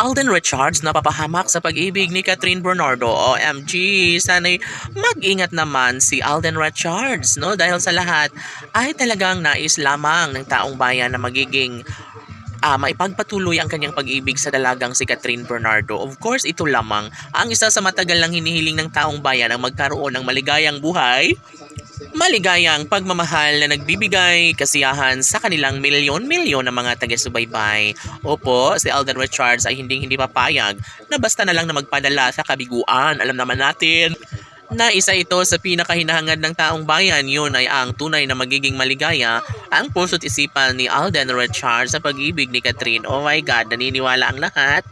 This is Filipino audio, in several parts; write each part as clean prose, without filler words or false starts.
Alden Richards napapahamak sa pag-ibig ni Catherine Bernardo. OMG, sana'y mag-ingat naman si Alden Richards, no? Dahil sa lahat ay talagang nais lamang ng taong bayan na magiging maipagpatuloy ang kanyang pag-ibig sa dalagang si Catherine Bernardo. Of course, ito lamang ang isa sa matagal lang hinihiling ng taong bayan ang magkaroon ng maligayang buhay, maligayang pagmamahal na nagbibigay kasiyahan sa kanilang milyon-milyon na mga taga-subaybay. Opo, si Alden Richards ay hindi papayag na basta na lang na magpadala sa kabiguan. Alam naman natin na isa ito sa pinakahinahangad ng taong bayan. Yun ay ang tunay na magiging maligaya ang puso't isipan ni Alden Richards sa pag-ibig ni Catherine. Oh my God, naniniwala ang lahat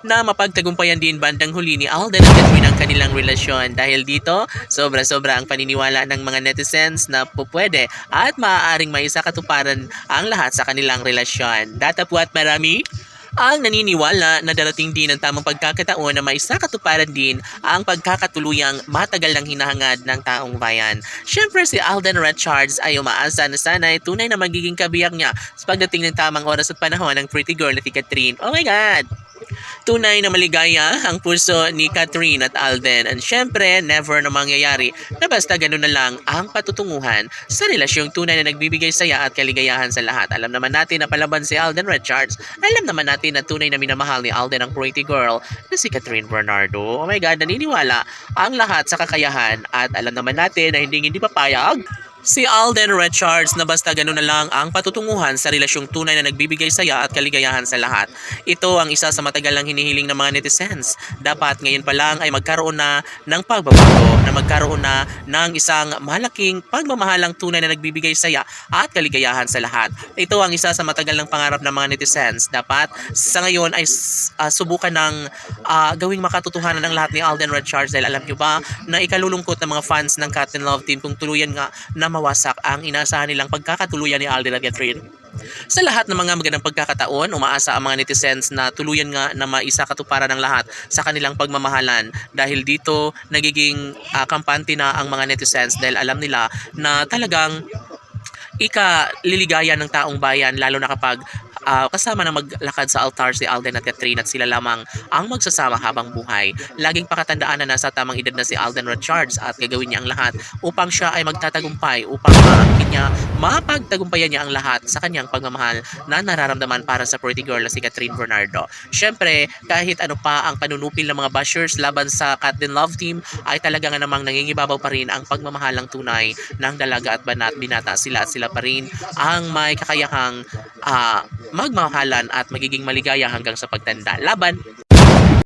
na mapagtagumpayan din bandang huli ni Alden at Catherine ang kanilang relasyon. Dahil dito, sobra-sobra ang paniniwala ng mga netizens na pupwede at maaaring maisakatuparan ang lahat sa kanilang relasyon. Datapwat marami ang naniniwala na darating din ang tamang pagkakataon na maisakatuparan din ang pagkakatuluyang matagal ng hinahangad ng taong bayan. Siyempre si Alden Richards ay umaasa na sana ay tunay na magiging kabiyak niya sa pagdating ng tamang oras at panahon ng pretty girl na si Catherine. Oh my God! Tunay na maligaya ang puso ni Catherine at Alden, and syempre never na mangyayari na basta ganun na lang ang patutunguhan sa relasyong tunay na nagbibigay saya at kaligayahan sa lahat. Alam naman natin na palaban si Alden Richards, alam naman natin na tunay na minamahal ni Alden ang pretty girl na si Catherine Bernardo. Oh my God, naniniwala ang lahat sa kakayahan at alam naman natin na hindi papayag si Alden Richards na basta gano'n na lang ang patutunguhan sa relasyong tunay na nagbibigay saya at kaligayahan sa lahat. Ito ang isa sa matagal lang hinihiling ng mga netizens. Dapat ngayon pa lang ay magkaroon na ng pagbabago, na magkaroon na ng isang malaking pagmamahalang tunay na nagbibigay saya at kaligayahan sa lahat. Ito ang isa sa matagal ng pangarap ng mga netizens. Dapat sa ngayon ay subukan ng gawing makatotohanan ng lahat ni Alden Richards, dahil alam nyo ba na ikalulungkot ng mga fans ng Cat and Love Team kung tuluyan nga na mawasak ang inaasahan nilang pagkakatuluyan ni Alden at Catherine. Sa lahat ng mga magandang pagkakataon, umaasa ang mga netizens na tuluyan nga na maisakatuparan ng lahat sa kanilang pagmamahalan. Dahil dito, nagiging kampante na ang mga netizens dahil alam nila na talagang ikaliligayan ng taong bayan, lalo na kapag kasama na maglakad sa altar si Alden at Catherine at sila lamang ang magsasama habang buhay. Laging pakatandaan na nasa tamang edad na si Alden Richards at gagawin niya ang lahat upang siya ay magtatagumpay, upang maangkin niya, mapagtagumpayan niya ang lahat sa kanyang pagmamahal na nararamdaman para sa pretty girl na si Catherine Bernardo. Siyempre, kahit ano pa ang panunupil ng mga bashers laban sa Cat and Love Team, ay talaga nga namang nangingibabaw pa rin ang pagmamahalang tunay ng dalaga at binata sila, at sila pa rin ang may kakayahang magmamahalan at magiging maligaya hanggang sa pagtanda. Laban!